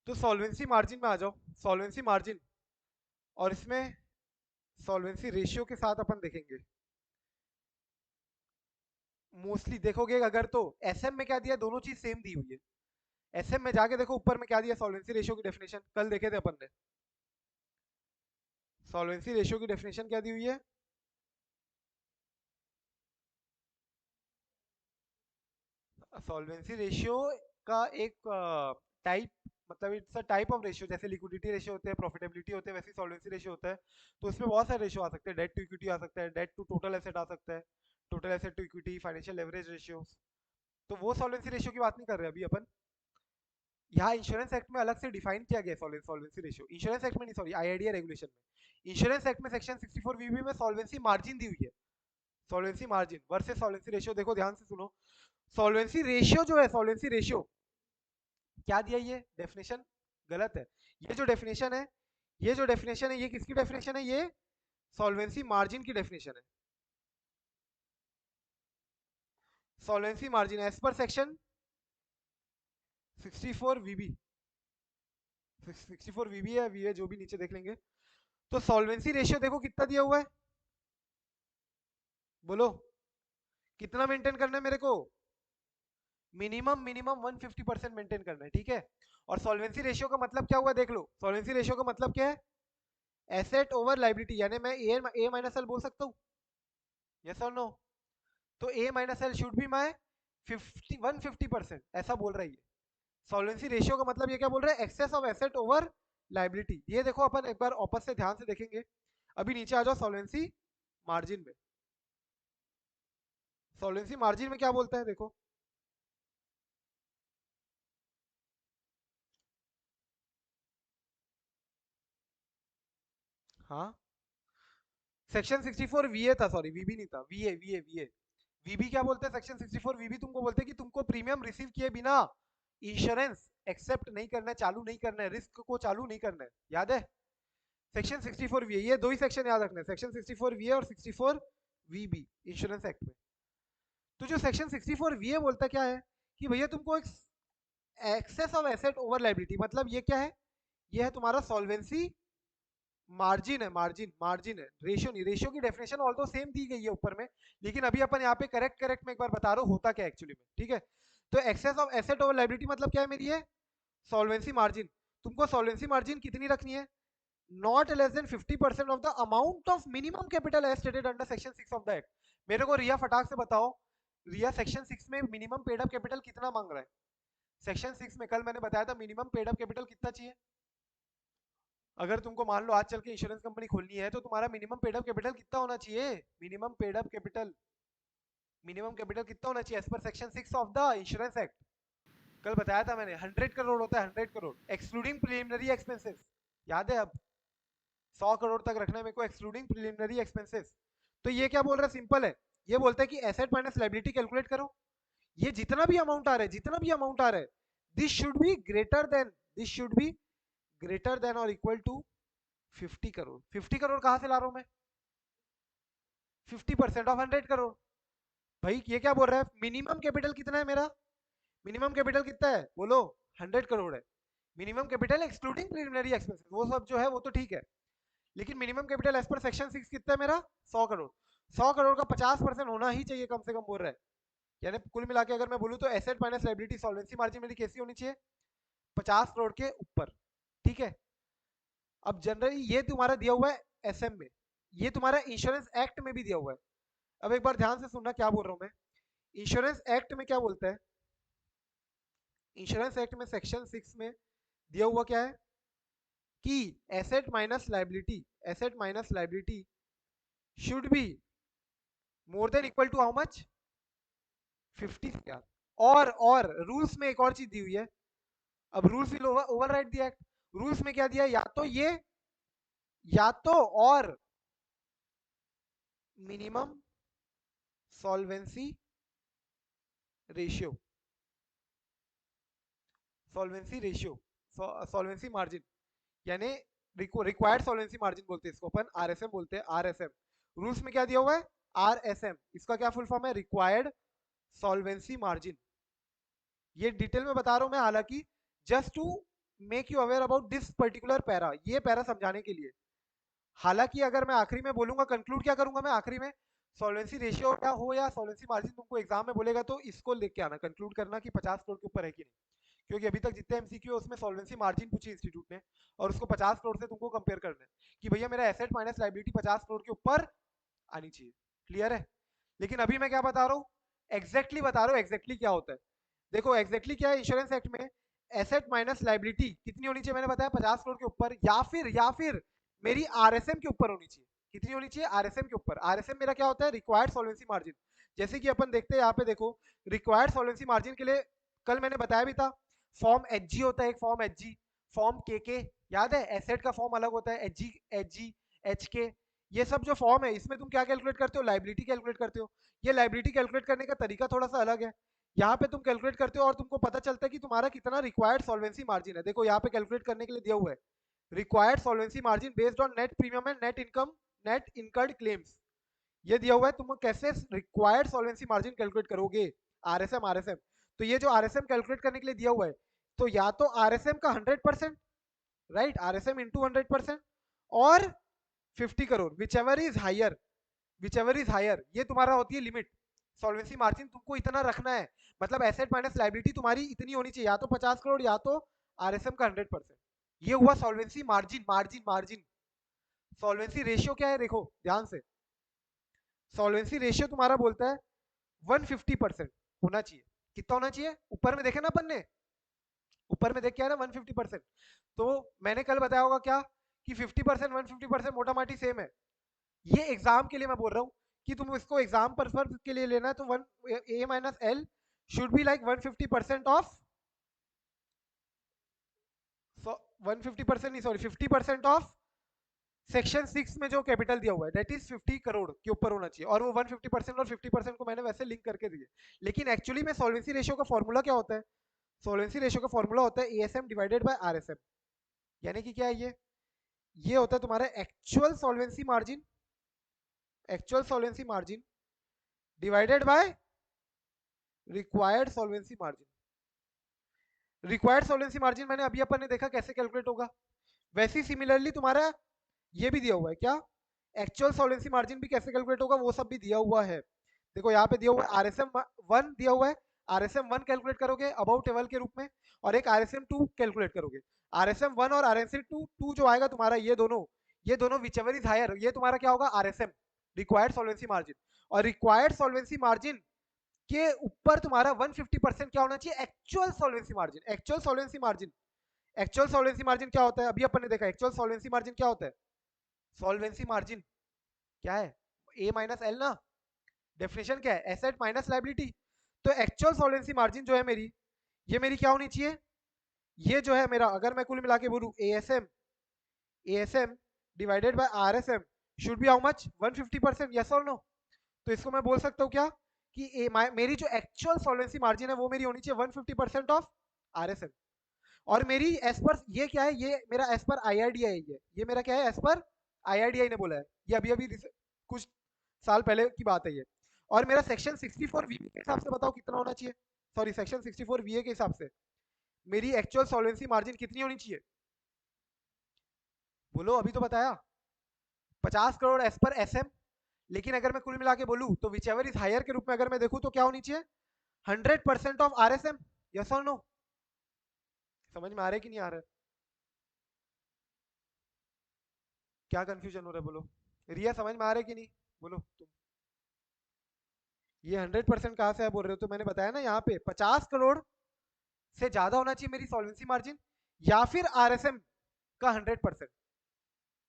तो solvency margin में आ जाओ, सॉल्वेंसी मार्जिन, और इसमें सॉल्वेंसी रेशियो के साथ अपन देखेंगे। मोस्टली देखोगे अगर तो एसएम में क्या दिया, दोनों चीज सेम दी हुई है। एसएम में जाके देखो ऊपर में क्या दिया, सॉल्वेंसी रेशियो की डेफिनेशन कल देखे थे अपन ने। सॉल्वेंसी रेशियो की डेफिनेशन क्या दी हुई है, सॉल्वेंसी रेशियो का एक टाइप, मतलब it's a type of ratio, जैसे लिक्विडिटी रेशियो होते हैं, प्रॉफिटेबिलिटी होते हैं, वैसे सॉल्वेंसी रेशियो होता है। तो इसमें बहुत सारे रेशियो आ सकते हैं, डेट टू इक्विटी आ सकता है, डेट टू टोटल एसेट आ सकता है, total asset to equity, financial leverage ratio. तो वो सॉल्वेंसी रेशियो की बात नहीं कर रहे अभी अपन। यहाँ इंश्योरेंस एक्ट में अलग से डिफाइन किया गया सॉल्वेंसी रेशियो, इंश्योरेंस एक्ट में नहीं, सॉरी, आईआईडीए रेगुलेशन में। इंश्योरेंस एक्ट में सेक्शन 64 बीबी में सॉल्वेंसी मार्जिन दी हुई है, solvency margin versus solvency ratio. देखो ध्यान से सुनो, सॉल्वेंसी रेशियो जो है, सॉल्वेंसी रेशियो क्या दिया, ये डेफिनेशन गलत है। ये जो डेफिनेशन है, ये जो डेफिनेशन है, ये किसकी डेफिनेशन है, ये सॉल्वेंसी मार्जिन की डेफिनेशन है। Solvency margin as per section 64 VB, 64 VB है, वी है जो भी, नीचे देख लेंगे। तो सॉल्वेंसी रेशियो देखो कितना दिया हुआ है, बोलो कितना मेंटेन करना है मेरे को, मिनिमम मिनिमम 150% मेंटेन करना है, ठीक है। और सॉल्वेंसी रेशियो का मतलब क्या हुआ, देख लो, सॉल्वेंसी रेशियो का मतलब क्या है, एसेट ओवर लाइबिलिटी, यानी मैं ए माइनस एल बोल सकता हूँ, यस और नो। तो A minus L should be my 150%, ऐसा बोल रहा है ये। सॉल्वेंसी रेशियो का मतलब ये क्या बोल रहा है, excess of asset over liability. ये देखो अपन एक बार वापस से ध्यान से देखेंगे। अभी नीचे आ जाओ सॉल्वेंसी मार्जिन में, सॉल्वेंसी मार्जिन में क्या बोलता है देखो, हाँ, सेक्शन 64 वीए था, सॉरी वीबी नहीं था, वीए वीए वीए। वीबी क्या बोलते हैं, सेक्शन 64 वीबी तुमको बोलते हैं कि तुमको प्रीमियम रिसीव किए बिना इंश्योरेंस एक्सेप्ट नहीं करना है, चालू नहीं करना है, रिस्क को चालू नहीं करना है, याद है। सेक्शन 64 वी, ये दो ही सेक्शन याद रखना है, सेक्शन 64 वी और 64 वीबी इंश्योरेंस एक्ट में। तो जो सेक्शन 64 वी बोलता क्या है कि भैया तुमको एक excess of asset over liability, मतलब ये क्या है, ये है तुम्हारा सॉल्वेंसी मार्जिन है, मार्जिन मार्जिन है, रेशियो नहीं। रेशियो की डेफिनेशन ऑल तो सेम दी गई है ऊपर में, लेकिन अभी अपन यहाँ पे करेक्ट करेक्ट में एक बार बता रहा हूँ होता क्या एक्चुअली में, ठीक है। तो excess of asset over liability मतलब क्या है मेरी, है सॉल्वेंसी मार्जिन। तुमको सॉल्वेंसी मार्जिन कितनी रखनी है, not less than 50% of the amount of minimum capital as stated under section 6 of the act. मेरे को रिया फटाक से बताओ, रिया सेक्शन 6 में मिनिमम पेड अप कैपिटल कितना मांग रहा है, सेक्शन 6 में कल मैंने बताया था मिनिमम पेड अप कैपिटल कितना चाहिए। अगर तुमको मान लो आज चल के इंश्योरेंस कंपनी खोलनी है तो तुम्हारा मिनिमम पेड अप कैपिटल कितना होना चाहिए, minimum paid up capital, minimum capital कितना होना चाहिए as per section 6 of the insurance act. कल बताया था मैंने, 100 करोड़ होता है, 100 करोड़ एक्सक्लूडिंग प्रिलिमिनरी एक्सपेंसेस, याद है। अब 100 करोड़ तक रखना है मेरे को एक्सक्लूडिंग प्रिलिमिनरी एक्सपेंसेस। तो ये क्या बोल रहा है, सिंपल है, ये बोलता है कि एसेट माइनस लाइबिलिटी कैलकुलेट करो, ये जितना भी अमाउंट आ रहा है, जितना भी अमाउंट आ रहा है, this should be greater than, this should be greater than और इक्वल टू 50 करोड़। 50 करोड़ कहां से ला रहा हूं मैं, 50% ऑफ 100 करोड़। भाई ये क्या बोल रहा है, मिनिमम कैपिटल कितना है मेरा, मिनिमम कैपिटल कितना है बोलो, 100 करोड़ है। Minimum capital excluding preliminary expenses, वो सब जो है वो तो ठीक है, लेकिन minimum capital as per section 6 कितना है मेरा, 100 करोड़। 100 करोड़ का 50% होना ही चाहिए कम से कम, बोल रहा है। यानी कुल मिला के अगर मैं बोलूँ तो asset minus liability solvency margin मेरी कैसी होनी चाहिए, 50 करोड़ के ऊपर, ठीक है। अब जनरली ये तुम्हारा दिया हुआ है एसएम में, ये तुम्हारा इंश्योरेंस एक्ट में भी दिया हुआ है। अब एक बार ध्यान से सुनना क्या बोल रहा हूं मैं, इंश्योरेंस एक्ट में क्या बोलता है, इंश्योरेंस एक्ट में सेक्शन 6 में दिया हुआ क्या है कि asset minus liability should be more than equal to how much, 50 CR। और रूल्स में एक और चीज दी हुई है, अब rules will override the act. Rules में क्या दिया, या तो ये, या तो और minimum solvency ratio, solvency ratio, solvency margin, यानी रिक्वायर्ड सॉल्वेंसी मार्जिन बोलते हैं इसको अपन, आरएसएम बोलते हैं, आरएसएम। रूल्स में क्या दिया हुआ है, आरएसएम, इसका क्या फुल फॉर्म है, रिक्वायर्ड सॉल्वेंसी मार्जिन। ये डिटेल में बता रहा हूं मैं, हालांकि just to make you aware about this particular para, ये पैरा समझाने के लिए। हालांकि अगर मैं आखिरी में बोलूंगा, कंक्लूड क्या करूंगा मैं आखिरी में, सॉल्वेंसी रेशियो क्या हो या सॉल्वेंसी मार्जिन तुमको एग्जाम में बोलेगा तो इसको लेके आना, कंक्लूड करना कि 50 करोड़ के ऊपर है कि नहीं। क्योंकि अभी तक जितने एमसीक्यू है उसमें सॉल्वेंसी मार्जिन पूछी इंस्टीट्यूट ने, और उसको 50 करोड़ से तुमको कंपेयर करना है कि भैया मेरा एसेट माइनस लाइबिलिटी 50 करोड़ के ऊपर आनी चाहिए। क्लियर है? लेकिन अभी मैं क्या बता रहा हूँ, एग्जैक्टली बता रहा हूँ एग्जैक्टली क्या होता है। देखो एग्जैक्टली क्या है, इंश्योरेंस एक्ट में एसेट माइनस लाइबिलिटी कितनी होनी चाहिए, मैंने बताया 50 करोड़ के ऊपर, या फिर मेरी आरएसएम के ऊपर होनी चाहिए। कितनी होनी चाहिए? आरएसएम के ऊपर। आरएसएम मेरा क्या होता है? Required solvency margin. जैसे कि अपन देखते हैं यहाँ पे, देखो रिक्वायर्ड सॉल्वेंसी मार्जिन के लिए कल मैंने बताया भी था, फॉर्म एचजी होता है, एक फॉर्म एचजी, फॉर्म के, याद है? एसेट का फॉर्म अलग होता है, एचजी, एचके, ये सब जो फॉर्म है इसमें तुम क्या कैलकुलेट करते हो? लाइबिलिटी कैलकुलेट करते हो। ये लाइबिलिटी कैलकुलेट करने का तरीका थोड़ा सा अलग है। यहाँ पे तुम कैलकुलेट करते हो और तुमको पता चलता है कि तुम्हारा कितना रिक्वायर्ड सॉल्वेंसी मार्जिन है। देखो यहाँ पे कैलकुलेट करने के लिए दिया हुआ है, required solvency margin based on net premium and net income, net incurred claims, ये दिया हुआ है। तुम कैसे रिक्वायर्ड सॉल्वेंसी मार्जिन कैलकुलेट करोगे? आरएसएम। तो ये जो आरएसएम कैलकुलेट करने के लिए दिया हुआ है, तो या तो आरएसएम का 100%, राइट, आरएसएम इंटू 100%, और 50 crore, whichever is higher, ये तुम्हारा होती है लिमिट। सॉल्वेंसी मार्जिन तुमको इतना रखना है, मतलब एसेट माइनस लाइबिलिटी तुम्हारी इतनी होनी चाहिए, या तो 50 करोड़ या तो आरएसएम का 100%। ये हुआ सॉल्वेंसी मार्जिन। सॉल्वेंसी रेशियो क्या है? देखो ध्यान से, सॉल्वेंसी रेशियो तुम्हारा बोलता है 150% होना चाहिए। कितना होना चाहिए? ऊपर में देखे ना अपन ने, ऊपर में देख क्या है ना, 150%। तो मैंने कल बताया होगा क्या कि 50% 150% मोटा माटी सेम है। ये एग्जाम के लिए मैं बोल रहा हूँ कि तुम इसको एग्जाम पर्पज के लिए लेना है, तो one A minus L should be like 150% of, 150% नहीं सॉरी 50% ऑफ सेक्शन 6 में जो कैपिटल दिया हुआ है, दैट इज 50 करोड़ के ऊपर होना चाहिए। और वो 150% और 50% को मैंने वैसे लिंक करके दिए। लेकिन एक्चुअली में सॉल्वेंसी रेशियो का फॉर्मूला क्या होता है? सॉल्वेंसी रेशियो का फॉर्मूला होता है एएसएम डिवाइडेड बाय आरएसएम। यानी कि क्या है ये होता है तुम्हारा actual solvency margin divided by required solvency margin. Required solvency margin मैंने अभी अपन ने देखा कैसे कैलकुलेट होगा। वैसे सिमिलरली तुम्हारा ये भी दिया हुआ है क्या, एक्चुअल सॉल्वेंसी मार्जिन भी कैसे कैलकुलेट होगा वो सब भी दिया हुआ है। देखो यहाँ पे दिया हुआ है आरएसएम 1 दिया हुआ है, आरएसएम 1 कैलकुलेट करोगे अबाउट टेबल के रूप में, और एक आरएसएम 2 कैलकुलेट करोगे। आरएसएम 1 और आरएसएम 2 जो आएगा तुम्हारा, ये दोनों विचएवर इज हायर, ये तुम्हारा क्या होगा? RSM, required solvency margin. और रिक्वायर्ड सॉल्वेंसी मार्जिन के ऊपर तुम्हारा 150% क्या होना चाहिए? Actual solvency margin. Actual solvency margin क्या होता है? अभी अपन ने देखा एक्चुअल सॉल्वेंसी मार्जिन क्या होता है। सॉल्वेंसी मार्जिन क्या है? ए माइनस एल ना, डेफिनेशन क्या है? Asset minus liability. तो एक्चुअल सॉल्वेंसी मार्जिन जो है मेरी, ये मेरी क्या होनी चाहिए? ये जो है मेरा, अगर मैं कुल मिला के बोलूं, ASM divided by RSM should be how much? 150%, yes और नो? तो इसको मैं बोल सकता हूँ क्या कि मेरी जो एक्चुअल सॉल्वेंसी मार्जिन है वो मेरी होनी चाहिए 150% ऑफ आरएसएम। और मेरी एज पर ये क्या है, ये मेरा एज पर आईआरडीआई है, ये मेरा क्या है? एज पर आईआरडीआई ने बोला है, ये अभी अभी कुछ साल पहले की बात है ये। और मेरा सेक्शन 64 वीए के हिसाब से बताओ कितना होना चाहिए? सॉरी, सेक्शन 64 वीए के हिसाब से मेरी एक्चुअल सॉल्वेंसी मार्जिन कितनी होनी चाहिए? बोलो, अभी तो बताया 50 करोड़ एज पर एसएम। लेकिन अगर मैं कुल मिला के बोलूं तो विच एवर इज हायर के रूप में अगर मैं देखूं तो क्या होनी चाहिए? 100% ऑफ आरएसएम, यस और नो? समझ में आ रहा है कि नहीं आ रहा है? क्या कंफ्यूजन हो रहा है बोलो? रिया समझ में आ रहा है कि नहीं? बोलो तुम। ये 100% कहाँ से आप बोल रहे हो? तो मैंने बताया ना, यहाँ पे 50 करोड़ से ज्यादा होना चाहिए मेरी सॉल्वेंसी मार्जिन, या फिर आरएसएम का 100%।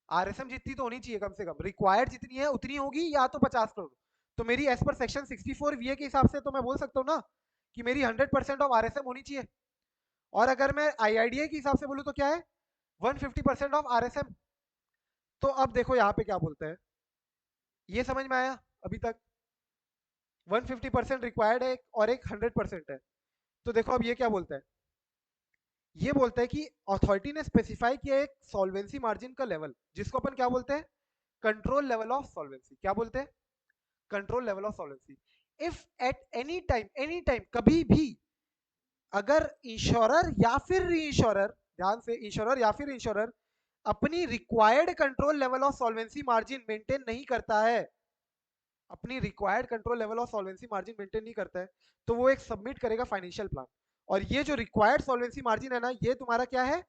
आरएसएम जितनी तो होनी चाहिए कम से कम, रिक्वायर्ड जितनी है उतनी होगी, या तो 50 करोड़। तो मेरी एज पर सेक्शन 64 वीए के हिसाब से तो मैं बोल सकता हूँ ना कि मेरी 100% ऑफ आरएसएम होनी चाहिए। और अगर मैं आईआईडीए के हिसाब से बोलूँ तो क्या है? 150% ऑफ आरएसएम। तो अब देखो यहाँ पे क्या बोलता है, ये समझ में आया अभी तक? 150% रिक्वायर्ड है और एक 100% है। तो देखो अब ये क्या बोलता है, ये बोलता है कि अथॉरिटी ने स्पेसिफाई किया एक सॉल्वेंसी मार्जिन का लेवल, जिसको अपन क्या बोलते हैं? Control level of solvency. क्या बोलते हैं? Control level of solvency. If at any time कभी भी अगर इंश्योरर या फिर री इंश्योरर ध्यान से, इंश्योरर या फिर इंश्योरर अपनी required control level of solvency margin maintain नहीं करता है, अपनी required control level of solvency margin maintain नहीं करता है, तो वो एक सबमिट करेगा फाइनेंशियल प्लान। और ये जो रिक्वायर्ड सॉल्वेंसी मार्जिन है ना, ये तुम्हारा क्या है,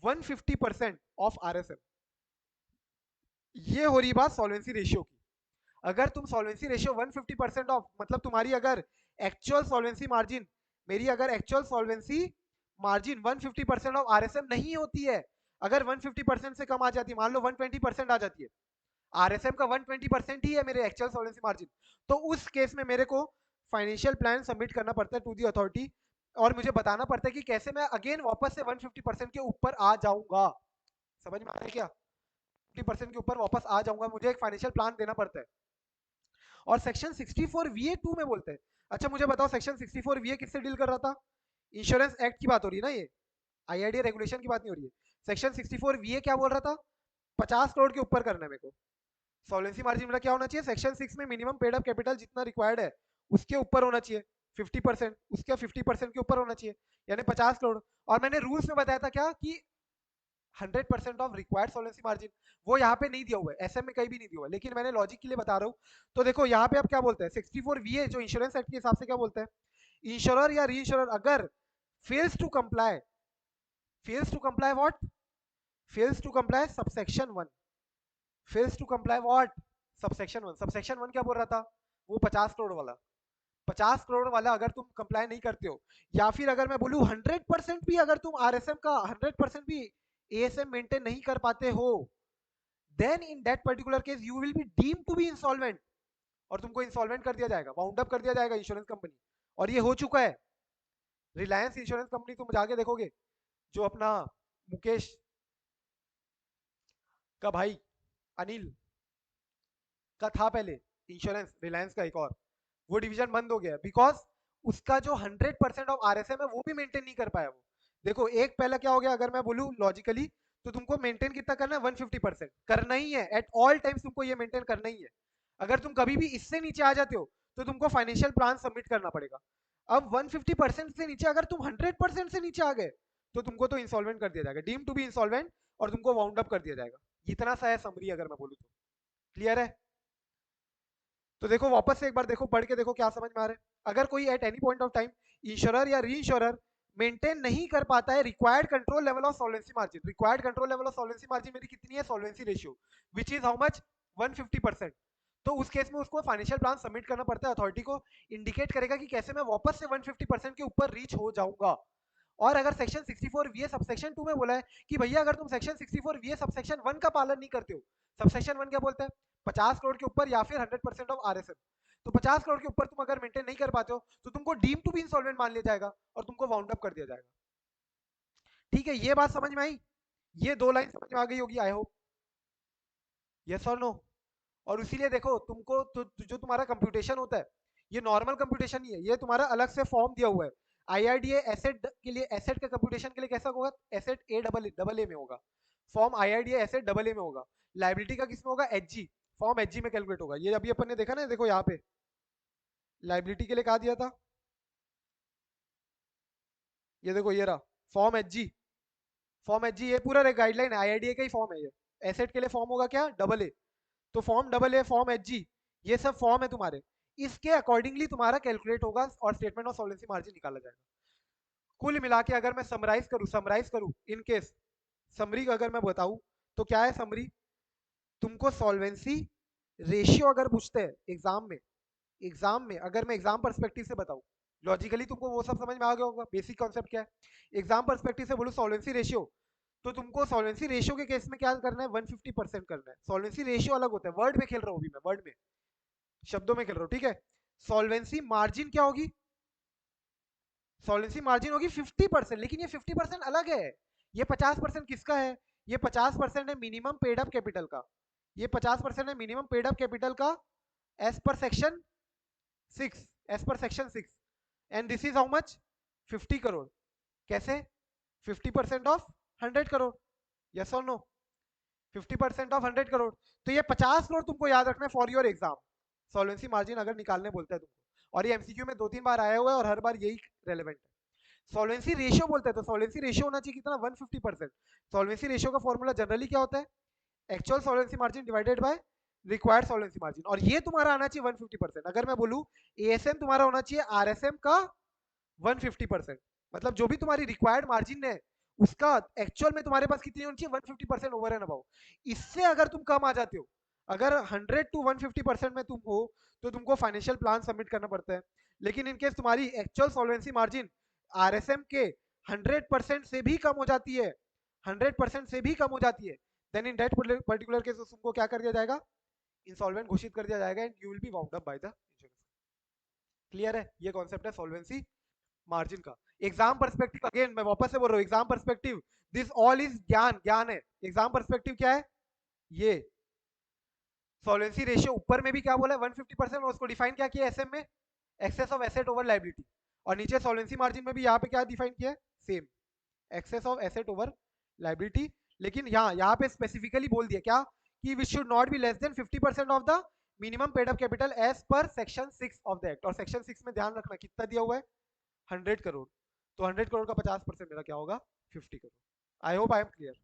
150% ऑफ आरएसएम। ये हो रही बात सॉल्वेंसी रेशियो की। अगर तुम सॉल्वेंसी रेशियो 150% ऑफ, मतलब तुम्हारी अगर एक्चुअल सॉल्वेंसी मार्जिन, मेरी अगर actual solvency margin 150% of RSM नहीं होती है, अगर 150% से कम आ जाती है, मान लो 120% आ जाती है, आरएसएम का 120% ही है मेरे एक्चुअल सॉल्वेंसी मार्जिन, तो उस केस में मेरे को फाइनेंशियल प्लान सबमिट करना पड़ता है टू दी अथॉरिटी, और मुझे बताना पड़ता है कि कैसे मैं अगेन वापस से 150% के ऊपर आ जाऊंगा। समझ में आ रहा है क्या, 50% के ऊपर वापस आ जाऊंगा, मुझे एक फाइनेंशियल प्लान देना पड़ता है। और सेक्शन 64 वीए 2 में बोलते हैं। अच्छा मुझे बताओ, सेक्शन 64 वीए किससे डील कर रहा था, इंश्योरेंस एक्ट की बात हो रही है ना, ये आईआरडीए रेगुलेशन की बात नहीं हो रही है। सेक्शन 64 वीए क्या बोल रहा था, 50 करोड़ के ऊपर करना है मेरे को, सॉल्वेंसी मार्जिन मेरा क्या होना चाहिए, सेक्शन 6 में मिनिमम पेड अप कैपिटल जितना रिक्वायर्ड है उसके ऊपर होना चाहिए 50%, उसके 50% के ऊपर होना चाहिए, यानी 50 करोड़। और मैंने रूल्स में बताया था क्या कि 100% ऑफ रिक्वायर्ड सॉल्वेंसी मार्जिन, वो यहाँ पे नहीं दिया हुआ है, एसएम में कहीं भी नहीं दिया हुआ है, लेकिन मैंने लॉजिक के लिए बता रहा हूँ। तो देखो यहाँ पे आप क्या बोलते हैं, 64 वीए जो इंश्योरेंस एक्ट के हिसाब से क्या बोलते हैं, इंश्योरर या री इंश्योरर अगर fails to comply, fails to comply what, fails to comply subsection 1, fails to comply what, subsection 1, subsection 1 क्या बोल रहा था, वो 50 करोड़ वाला, 50 करोड़ वाला अगर तुम कंप्लाई नहीं करते हो, या फिर अगर मैं बोलूं 100% भी अगर तुम आरएसएम का 100% भी एएसएम मेंटेन नहीं कर पाते हो, then in that particular case you will be deemed to be insolvent, और तुमको इंसॉल्वेंट कर दिया जाएगा, वाउंड अप कर दिया जाएगा इंश्योरेंस कंपनी। और ये हो चुका है, रिलायंस इंश्योरेंस कंपनी तुम जाके देखोगे, जो अपना मुकेश का भाई अनिल का था पहले इंश्योरेंस, रिलायंस का एक और, वो डिवीजन बंद हो गया बिकॉज उसका जो 100% ऑफ आरएसएम है वो भी मेंटेन नहीं कर पाया वो। देखो एक पहला क्या हो गया, अगर मैं बोलूं लॉजिकली, तो तुमको मेंटेन कितना करना है, 150% करना ही है, एट ऑल टाइम्स तुमको ये मेंटेन करना ही है। अगर तुम कभी भी इससे नीचे आ जाते हो तो तुमको फाइनेंशियल प्लान सबमिट करना पड़ेगा। अब 150% से नीचे अगर तुम 100% से नीचे आ गए तो तुमको तो इंसॉल्वेंट कर दिया जाएगा, डीम टू बी इंसॉल्वेंट, और तुमको वाउंड अप कर दिया जाएगा। इतना सा है समरी, अगर मैं बोलूँ तो क्लियर है। तो देखो वापस से एक बार देखो, पढ़ के देखो क्या समझ में आ रहा है। अगर कोई at any point of time insurer या री इंश्योरर मेंटेन नहीं कर पाता है required control level of solvency margin, required control level of solvency margin मेरी कितनी है, solvency ratio which is how much, 150%, तो उस केस में उसको फाइनेंशियल प्लान सबमिट करना पड़ता है, अथॉरिटी को इंडिकेट करेगा कि कैसे मैं वापस से 150% के ऊपर रीच हो जाऊंगा। और अगर सेक्शन 64 वीए सबसेक्शन 2 में बोला है कि भैया अगर तुम सेक्शन 64 वीए सबसेक्शन 1 का पालन नहीं करते हो, सबसेक्शन 1 क्या बोलता है, 50 करोड़ के ऊपर या फिर 100% ऑफ आरएसएम, तो 50 करोड़ के ऊपर तुम अगर मेंटेन नहीं कर पाते हो तो तुमको डीम टू बी इंसॉल्वेंट मान लिया जाएगा और तुमको वाउंड अप कर दिया जाएगा। ठीक है, ये बात समझ में आई, ये दो लाइन समझ में आ गई होगी आई होप, यस और नो। और इसीलिए देखो तुमको जो तुम्हारा कंप्यूटेशन होता है, ये नॉर्मल कंप्यूटेशन नहीं है, ये तुम्हारा अलग से फॉर्म दिया हुआ है। आईआरडीए एसेट के लिए, एसेट के कंप्यूटेशन के लिए कैसा होगा, एसेट ए डबल ए में होगा, form IRDA asset double A में होगा, लाइबिलिटी का किसमें होगा, एचजी, फॉर्म एचजी में कैलकुलेट होगा। ये अभी अपन ने देखा ना, देखो यहाँ पे लाइबिलिटी के लिए कहा दिया था, ये देखो ये रहा फॉर्म एचजी, फॉर्म एचजी ये पूरा गाइडलाइन है, आईआरडीए का ही फॉर्म है ये। एसेट के लिए फॉर्म होगा क्या, डबल ए, तो form double A, form Hg, ये सब फॉर्म है तुम्हारे, इसके अकॉर्डिंगली तुम्हारा कैलकुलेट होगा और स्टेटमेंट ऑफ सॉल्वेंसी मार्जिन निकाला जाएगा। कुल मिला के अगर मैं समराइज करूं इन केस, समरी अगर मैं बताऊं तो क्या है समरी, तुमको सॉल्वेंसी रेशियो अगर पूछते हैं एग्जाम में, एग्जाम में अगर मैं एग्जाम पर्सपेक्टिव से बताऊं, लॉजिकली तुमको वो सब समझ में आ गया होगा बेसिक कॉन्सेप्ट क्या है। एग्जाम पर्सपेक्टिव से बोलूं सॉल्वेंसी रेशियो, तो तुमको सॉल्वेंसी रेशियो के केस में क्या करना है, 150% करना है। सॉल्वेंसी रेशियो अलग होता है, वर्ड में खेल रहा हूं अभी मैं, वर्ड में, शब्दों में खेल रहा हूं, ठीक है। सॉल्वेंसी मार्जिन क्या होगी, सॉल्वेंसी मार्जिन होगी 50%, लेकिन ये 50% अलग है, ये 50% किसका है, ये 50% है मिनिमम पेड अप कैपिटल का, ये 50% है मिनिमम पेड अप कैपिटल का as per section 6, as per section 6, and this is how much, 50 crore. कैसे, 50% ऑफ 100 करोड़, यस और नो, 50% ऑफ 100 करोड़। तो ये 50 करोड़ तुमको याद रखना है for your exam, solvency margin अगर निकालने बोलता है तुमको, और ये एमसीक्यू में 2-3 बार आया हुआ है और हर बार यही रेलेवेंट है। सॉल्वेंसी रेशियो बोलते हैं, तो सॉल्वेंसी रेशियो होना चाहिए कितना, 150%। सॉल्वेंसी रेशियो का फॉर्मूला जनरली क्या होता है, actual solvency margin divided by required solvency margin, और ये तुम्हारा आना चाहिए 150%। अगर मैं बोलूं एएसएम तुम्हारा होना चाहिए आरएसएम का 150%, मतलब जो भी तुम्हारी रिक्वायर्ड मार्जिन है उसका एक्चुअल में तुम्हारे पास कितनी होनी चाहिए, 150% ओवर एंड अबाउ। इससे अगर तुम कम आ जाते हो, अगर 100 to 150% में तुम हो, तो तुमको फाइनेंशियल प्लान सबमिट करना पड़ता है। लेकिन इनकेस तुम्हारी एक्चुअल सॉल्वेंसी मार्जिन आरएसएम के 100% से भी कम हो जाती है, 100% से भी कम हो जाती है, then in that particular case तुमको क्या कर दिया जाएगा, इंसॉल्वेंट घोषित कर दिया जाएगा, and you will B wound up by the insurance. Clear है, ये कॉन्सेप्ट है सॉल्वेंसी मार्जिन का। एग्जाम पर्सपेक्टिव, अगेन मैं वापस से बोल रहा हूँ, exam perspective this all is ज्ञान, ज्ञान है। एग्जाम पर्सपेक्टिव क्या है, ये सॉल्वेंसी रेशियो ऊपर में भी क्या बोला है 150%, और उसको डिफाइन क्या किया एसएम में, excess of asset over liability, और नीचे सॉल्वेंसी मार्जिन में भी यहाँ पे क्या डिफाइन किया है, same, excess of asset over liability. लेकिन यहाँ पे स्पेसिफिकली बोल दिया क्या, कि which should not be less than 50% of the minimum paid up capital as per section 6 of the act. और सेक्शन 6 में ध्यान रखना कितना दिया हुआ है, 100 करोड़। तो 100 करोड़ का 50% मेरा क्या होगा, 50 crore. I hope I am clear,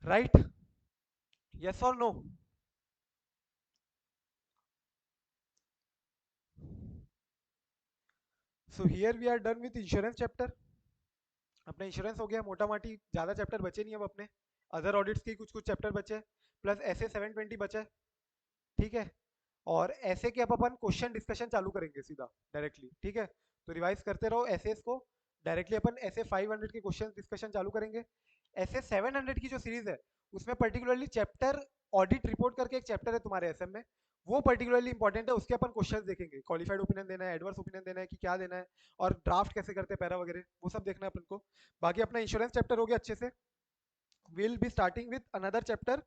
right, yes और no. So here we are done with insurance chapter. अपना इंश्योरेंस हो गया मोटा माटी, ज्यादा चैप्टर बचे नहीं अब अपने, अदर ऑडिट्स के कुछ कुछ चैप्टर बचे, प्लस ऐसे 720 बचे, ठीक है। और ऐसे के अब अपन क्वेश्चन डिस्कशन चालू करेंगे सीधा डायरेक्टली, ठीक है। तो रिवाइज करते रहो ऐसे को, डायरेक्टली अपन ऐसे 500 के क्वेश्चन डिस्कशन चालू करेंगे। ऐसे 700 की जो सीरीज है उसमें पर्टिकुलरली चैप्टर ऑडिट रिपोर्ट करके एक चैप्टर है तुम्हारे एसएम में, वो पर्टिकुलरली इंपॉर्टेंट है, उसके अपन क्वेश्चंस देखेंगे, क्वालिफाइड ओपिनियन देना है, एडवर्स ओपिनियन देना है कि क्या देना है, और ड्राफ्ट कैसे करते हैं पैरा वगैरह, वो सब देखना है अपन को। बाकी अपना इंश्योरेंस चैप्टर हो गया अच्छे से, will be starting with another chapter